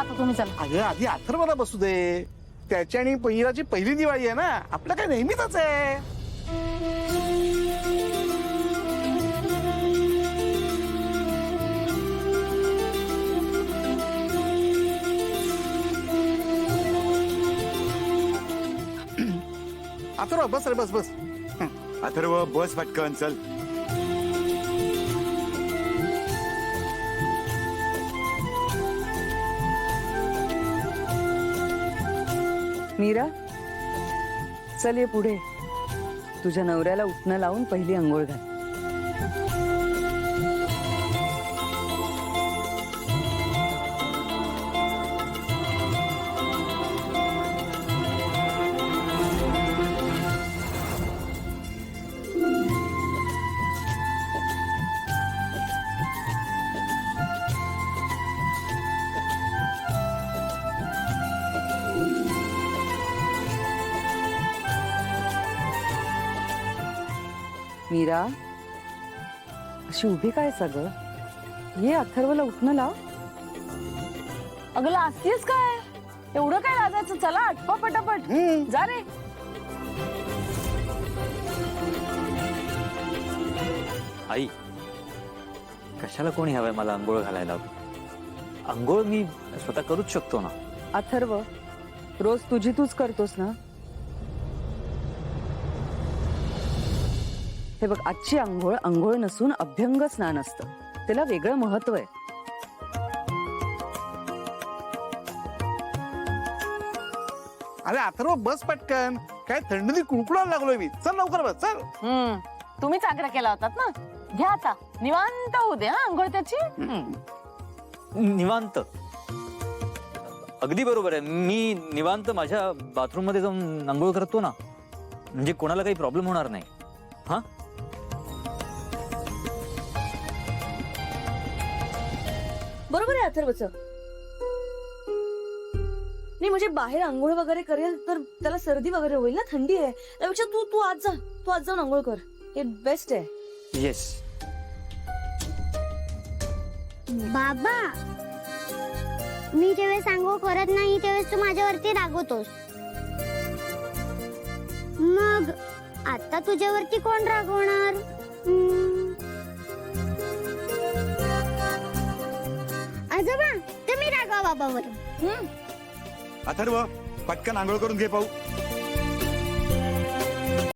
आता तुम्ही चला. अगं आधी अथर्वला बसू दे. त्याची आणि पहिराची पहिली दिवाळी आहे ना, आपलं काय नेहमीच आहे. अथर्व बस रे, बस बस. अथर्व बस पटकन चल. मीरा, चल ये पुढे. तुझ्या नवऱ्याला उठणं लावून पहिली अंघोळ घाल. मीरा, अशी उभी काय सगळं? ये अथर्वला उठणं लाव. अगं लाजतीस काय? एवढं काय लाजायचं? चला आटपा पटापट. जा रे. आई, कशाला कोणी हवंय मला अंघोळ घालायला? अंघोळ मी स्वतः करूच शकतो ना. अथर्व, रोज तुझी तूच करतोस ना? हे बघ, आजची अंघोळ अंघोळ नसून अभ्यंग स्नान असतं. त्याला वेगळं महत्व आहे. अरे अथर्व बस पटकन. काय थंडीने कुळकुळायला लागलोय मी. चल लवकर बस, चल. तुम्हीच आग्रह केला होतात ना. घ्या आता, निवांत होऊ दे हा अंघोळ त्याची. निवांत? अगदी बरोबर आहे. मी निवांत माझ्या बाथरूम मध्ये जाऊन अंघोळ करतो ना, म्हणजे कोणाला काही प्रॉब्लेम होणार नाही. हा, बरोबर आहे अथर्वचं. नाही म्हणजे बाहेर आंघोळ वगैरे करेल तर त्याला सर्दी वगैरे होईल ना, थंडी आहे. त्यापेक्षा तू तू आज जाऊन आंघोळ कर. हे बेस्ट आहे. येस. बाबा, मी जेव्हा आंघोळ करत नाही तेव्हा तू माझ्यावरती रागवतोस. मग आता तुझ्यावरती कोण रागवणार? आजोबा, तुम्ही रागवा बाबावर. अथर्व पटकन आंघोळ करून घे पाहू.